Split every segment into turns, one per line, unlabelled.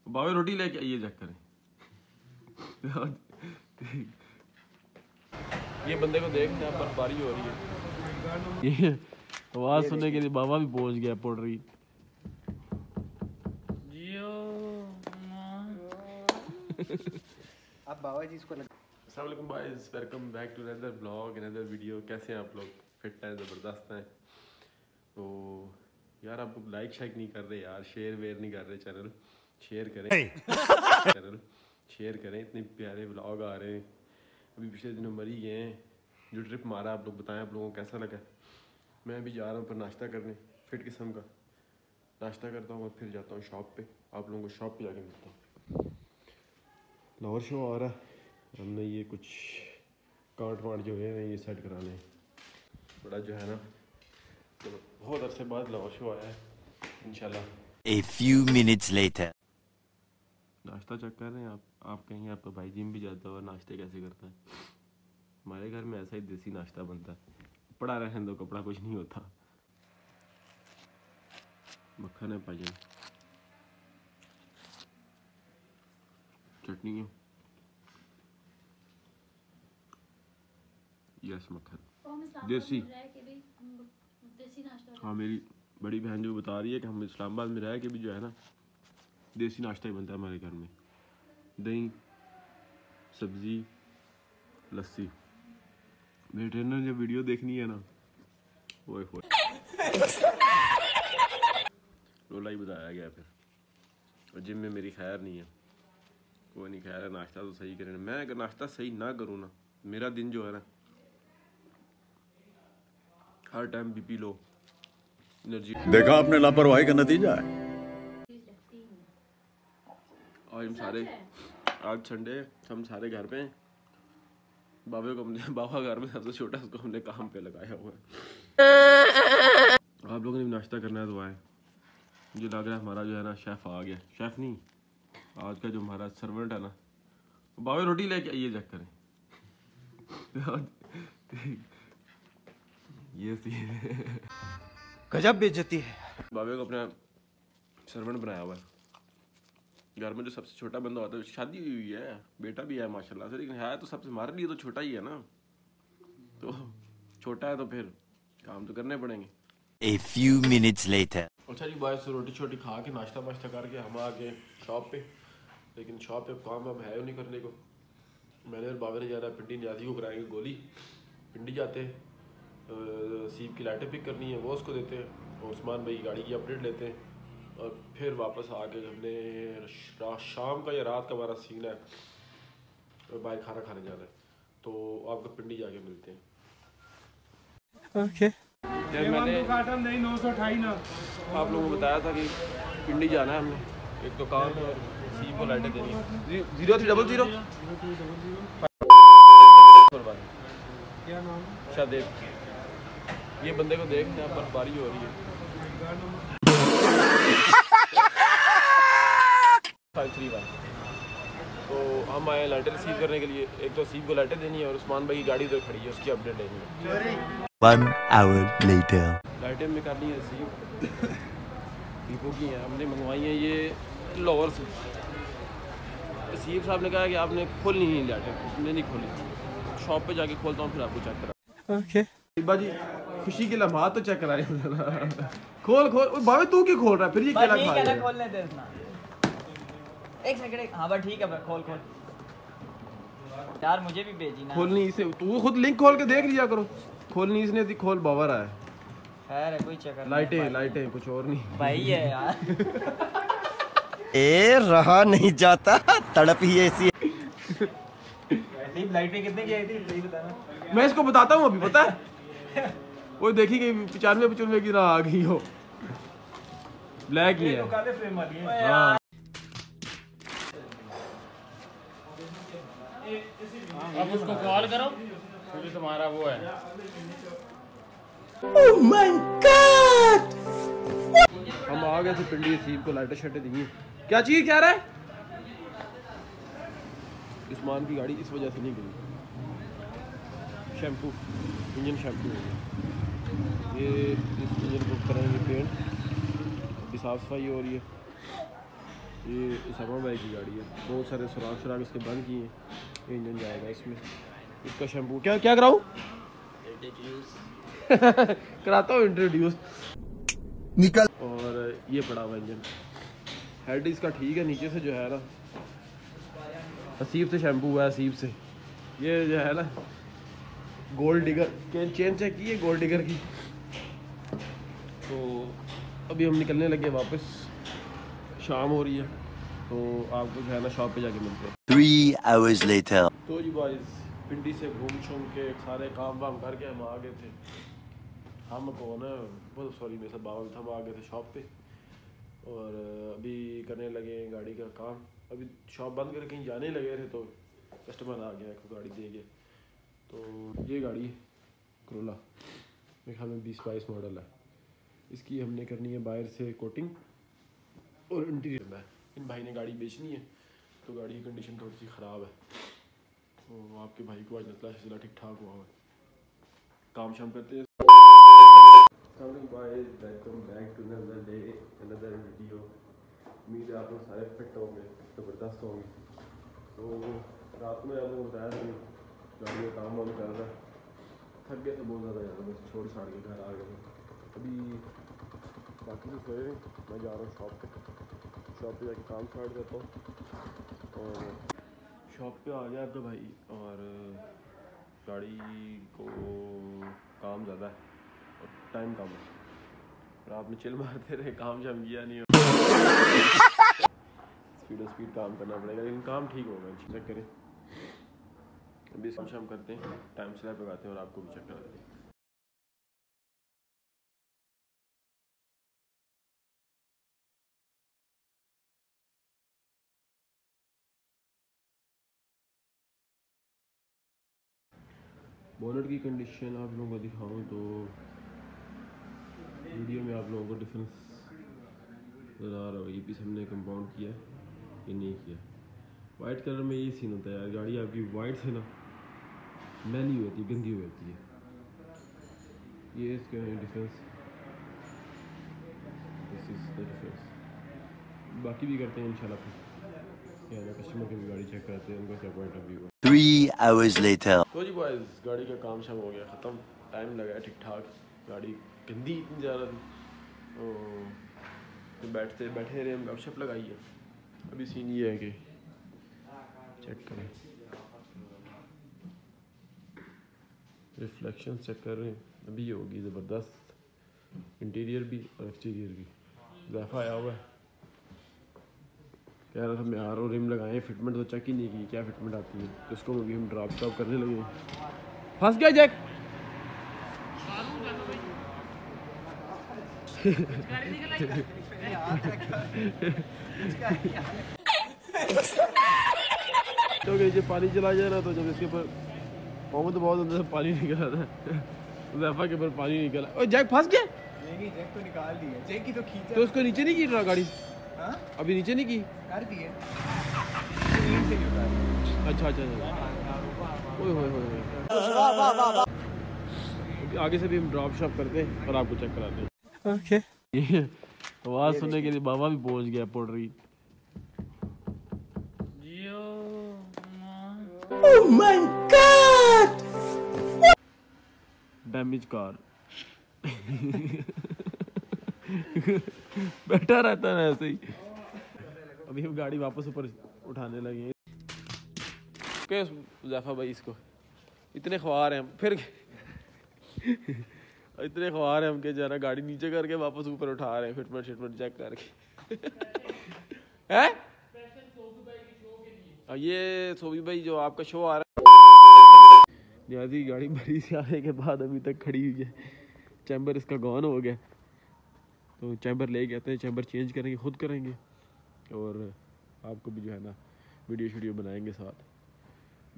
बाबा रोटी लेके आइए, चेक करें। ये बंदे को देखना, बर्फबारी हो रही है। ये आवाज सुनने के लिए बाबा भी पहुंच गया पड़ रही।
अब बाबा जी इसको
अस्सलाम वालेकुम guys, welcome back to another blog, another video. कैसे हैं आप लोग? फिट हैं, ज़बरदस्त हैं। तो यार आप लोग लाइक शाइक नहीं कर रहे यार, शेयर वेयर नहीं कर रहे। चैनल शेयर करें, चैनल शेयर करें। इतने प्यारे ब्लॉग आ रहे हैं। अभी पिछले दिनों मरी गए हैं जो ट्रिप मारा, आप लोग बताएं आप लोगों को कैसा लगा। मैं अभी जा रहा हूँ पर नाश्ता करने, फिट किस्म का नाश्ता करता हूँ और फिर जाता हूँ शॉप पे। आप लोगों को शॉप पे जाके मिलता हूँ। लाहौर शो आ रहा है, हमने ये कुछ कांट वाट जो है ये सेट कराने हैं। बड़ा जो है ना, तो बहुत अरसे बाद लाहौर शो आया है इंशाल्लाह।
A few minutes later.
नाश्ता चेक कर रहे हैं आप कहेंगे आपका भाई जिम भी जाता है और नाश्ते कैसे करता है। हमारे घर में ऐसा ही देसी नाश्ता बनता है। पड़ा रहने दो, कपड़ा कुछ नहीं होता। मक्खन है, पाजन चटनी है, यस मक्खन देसी। हाँ, मेरी बड़ी बहन जो बता रही है कि हम इस्लामाबाद में रह के भी जो है ना देसी नाश्ता ही बनता है हमारे घर में। दही, सब्जी, लस्सी। मेरे ट्रेनर ने वीडियो देखनी है ना, वो रोला ही बताया गया फिर। और जिम में मेरी खैर नहीं है, कोई नहीं खैर है। नाश्ता तो सही करें, मैं अगर नाश्ता सही ना करूँ ना, मेरा दिन जो है ना हर टाइम बीपी लो, एनर्जी।
देखा आपने लापरवाही का नतीजा है।
और हम सारे आज संडे, हम सारे घर पे हैं। बाबा को हमने, बाबा घर में सबसे छोटा, उसको हमने काम पे लगाया हुआ है। आप लोगों ने भी नाश्ता करना है तो आए। मुझे लग रहा है हमारा जो है ना शेफ़ आ गया। शेफ़ नहीं, आज का जो हमारा सर्वेंट है ना, बाबा रोटी लेके आइए, चेक करें। ये
गजब बेइज्जती है।
बाबे को अपना सर्वेंट बनाया हुआ है। घर में जो सबसे छोटा बंदा होता है, शादी हुई है, बेटा भी है माशाल्लाह से, लेकिन है तो सबसे, हमारे लिए तो छोटा ही है ना। तो छोटा है तो फिर काम तो करने पड़ेंगे।
A few minutes later.
अच्छा जी, बाहर से रोटी छोटी खा के नाश्ता वाश्ता करके हम आ गए शॉप पे। लेकिन शॉप पे काम वाम है नहीं करने को। मैंने और बाबे ने जाना है पिंडी न्याजी को कराएंगे गोली। पिंडी जाते हैं, सीप की लाइटें पिक करनी है, वो उसको देते हैं। और उस्मान भाई गाड़ी की अपडेट लेते हैं। और फिर वापस आके हमने शाम का या रात का हमारा सीन है, बाहर खाना खाने जाना है। तो आपको पिंडी जाके मिलते हैं।
ओके।
मैंने नहीं 928 ना आप लोगों को बताया था कि पिंडी जाना है हमने। एक तो काम है और सीप को लाइटें देनी है। 0300
क्या नाम?
शादेब। ये बंदे को देखना, बर्फबारी हो रही है। 531। तो हम आए लाइटें रिसीव करने के लिए। एक तो सीप को लाइटें देनी है और उस्मान भाई की गाड़ी उधर खड़ी है, उसकी अपडेट लेनी है।
1 hour later.
लाइटें में करनी है रिसीव, वीवो की हैं, हमने मंगवाई हैं ये लाहौर से। सीप साहब ने कहा कि आपने खोलनी ही लाइटें, उसने नहीं खोली। शॉप पे जाके खोलता हूँ फिर आपको चेक करा।
ओके।
जी खुशी के लम्हा तो चेक कराए। खोल बाबे, तू क्यों खोल रहा है फिर? ये केला खा रहा है।
खोलने दे इतना। एक सेकंड। हाँ बस ठीक है, खोल यार, मुझे भी भेजी ना।
खोलनी इसे, तू खुद लिंक खोल के देख लिया करो। खोलनी इसने थी, खोल बाबा रहा है।
खैर कोई चक्कर
नहीं, लाइटें कुछ और नहीं
भाई है यार।
ए रहा नहीं जाता, तड़प ही ऐसी।
लाइटें कितने की आई थी सही बताना।
मैं इसको बताता हूँ अभी, पता है वो देखी गई 95-95 की ना आ गई हो। ब्लैक ही है। हाँ।
अब उसको कॉल करो क्योंकि तुम्हारा वो है।
Oh my God!
हम आ गए थे पिंडी, सीप को लाइटें शर्टें दी। क्या चीज क्या रहा है? उस्मान की गाड़ी इस वजह से नहीं गई। शैम्पू, इंजन शैम्पू हो गया। ये इस इंजन को करेंगे पेंट, अभी साफ सफाई हो रही है। ये उसामा भाई की गाड़ी है, बहुत सारे सुराख इसके बंद किए हैं। ये इंजन जाएगा इसमें। इसका शैम्पू क्या क्या कराऊँ? कराता हूँ इंट्रोड्यूस।
निकल।
और ये पड़ा हुआ इंजन, हेड इसका ठीक है, नीचे से जो है ना हसीब से शैम्पू हुआ है, हसीब से। ये जो है ना गोल्ड डिगर के चेन चेक की है, गोल्ड डिगर की। तो अभी हम निकलने लगे वापस, शाम हो रही है, तो आपको जो है ना शॉप पे जाके मिलते हैं।
3 hours later.
तो जी बॉयज़ पिंडी से घूम छूम के सारे काम वाम करके हम आ गए थे। हम कौन है, बहुत सॉरी मेरे साथ बाबा भी था, हम आ गए थे शॉप पे और अभी करने लगे हैं गाड़ी का काम। अभी शॉप बंद करके कहीं जाने लगे थे तो कस्टमर आ गया, एक गाड़ी दे गए। तो ये गाड़ी करोला मेरे ख्याल में 20-22 मॉडल है। इसकी हमने करनी है बाहर से कोटिंग और इंटीरियर में। इन भाई ने गाड़ी बेचनी है तो गाड़ी की कंडीशन थोड़ी सी ख़राब है, तो आपके भाई को आज नतला शिला ठीक ठाक हुआ है, काम शाम करते हैं। Welcome back to another day another video. उम्मीद है आप लोग सारे फिट होंगे, ज़बरदस्त होंगे। तो रात में आप लोग बताया कि गाड़ी का काम वाम कर रहा है, थक गए तो बहुत ज़्यादा यार, बस छोड़ छाड़ के घर आ गए। अभी बाकी तो सोए हैं, मैं जा रहा हूँ शॉप पे जाके काम स्टार्ट करता हूँ। और शॉप पे आ गया आपका भाई और गाड़ी को काम ज़्यादा है और टाइम कम है, और आपने चिल मारते रहे, काम शाम किया नहीं हो। स्पीड काम करना पड़ेगा, लेकिन काम ठीक होगा, चेक करें। अभी शाम शाम करते हैं, टाइम स्लैब लगाते हैं और आपको भी चेक कराते हैं। बोनट की कंडीशन आप लोगों को दिखाऊं तो वीडियो में आप लोगों को डिफरेंस नज़र आ रहा होगा। ये पीस हमने कंपाउंड किया कि नहीं किया। वाइट कलर में ये सीन होता है यार, गाड़ी आपकी वाइट से ना मैली होती है, गंदी हो जाती है। ये इसके difference, this is the difference. बाकी भी करते हैं इंशाल्लाह, फिर क्या कस्टमर की भी गाड़ी चेक कराते हैं, उनका क्या पॉइंट ऑफ व्यू है।
3 hours later.
तो जी बॉयज़ गाड़ी का काम शाम हो गया ख़त्म, टाइम लगा ठीक ठाक। गाड़ी गंदी इतनी ज़्यादा थी तो बैठे रहे हम, गपशप लगाई है। अभी सीन ये है कि चेक करें, रिफ्लेक्शन चेक कर रहे हैं, अभी होगी ज़बरदस्त इंटीरियर भी और एक्सटीरियर भी। ज़ैफ़ा आया हुआ है, कह रहा था मैं आ रहा हूँ, रिम लगाएं, फिटमेंट तो चेक ही नहीं की क्या फिटमेंट आती है, तो इसको अभी हम ड्रॉप स्टॉप करने लगे हैं। फंस गया जैक। तो नीचे पानी चला जाए ना, तो जब इसके ऊपर पाँव तो बहुत अंदर से पानी निकल रहा था, ज़ैफ़ा के ऊपर पानी निकला। ओ जैक फंस गया।
नहीं जैक तो निकाल दिया, जैक की तो खींचा।
तो उसको नीचे नहीं की रहा गाड़ी?
हाँ?
अभी नीचे नहीं की?
कर दिए। नींद से नहीं उतारी।
अच्छा। ओए होए। आगे से भी हम ड्रॉप शॉप करते हैं और आपको चेक कराते हैं।
ओके।
आवाज़ सुनने के लिए बाबा भी पहुंच गया poultry.
Oh my God!
Damage car. बैठा रहता है ना ऐसे ही। अभी हम गाड़ी वापस ऊपर उठाने लगे। ज़ैफ़ा भाई इसको इतने ख्वार हैं हम, फिर इतने ख्वार हैं हम कि जरा गाड़ी नीचे करके वापस ऊपर उठा रहे हैं, फिटमेंट चेक करके। हैं? ये सोबी भाई जो आपका शो आ रहा है, नियाज़ी गाड़ी भरी से आने के बाद अभी तक खड़ी हुई है। चैम्बर इसका गॉन हो गया, तो चैम्बर ले गए हैं, चैम्बर चेंज करेंगे, खुद करेंगे और आपको भी जो है ना वीडियो बनाएंगे साथ।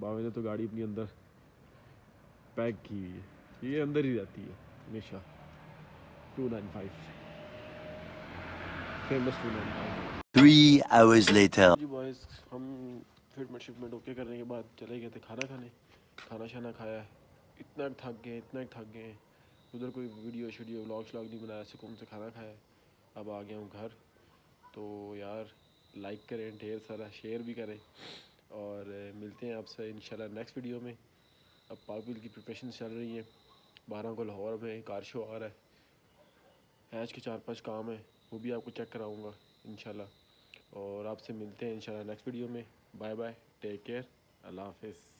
बाबा ने तो गाड़ी अपनी अंदर पैक की हुई है, ये अंदर ही रहती है हमेशा। 295 फेमस 295।
3 hours later.
जी बॉयज़ हम शिपमेंट ओके करने के बाद चले गए थे खाना खाने, खाना शाना खाया है। इतना थक गए, उधर कोई वीडियो व्लॉग नहीं बनाया, सुकून से खाना खाया। अब आ गया हूँ घर, तो यार लाइक करें, ढेर सारा शेयर भी करें और मिलते हैं आपसे इंशाल्लाह नेक्स्ट वीडियो में। अब पाकविल की प्रिपरेशन चल रही हैं, 12 को लाहौर में कार शो आ रहा है, हैज के 4-5 काम है, वो भी आपको चेक कराऊँगा इंशाल्लाह। और आपसे मिलते हैं इंशाल्लाह नेक्स्ट वीडियो में। बाय बाय, टेक केयर, अल्लाह हाफिज़।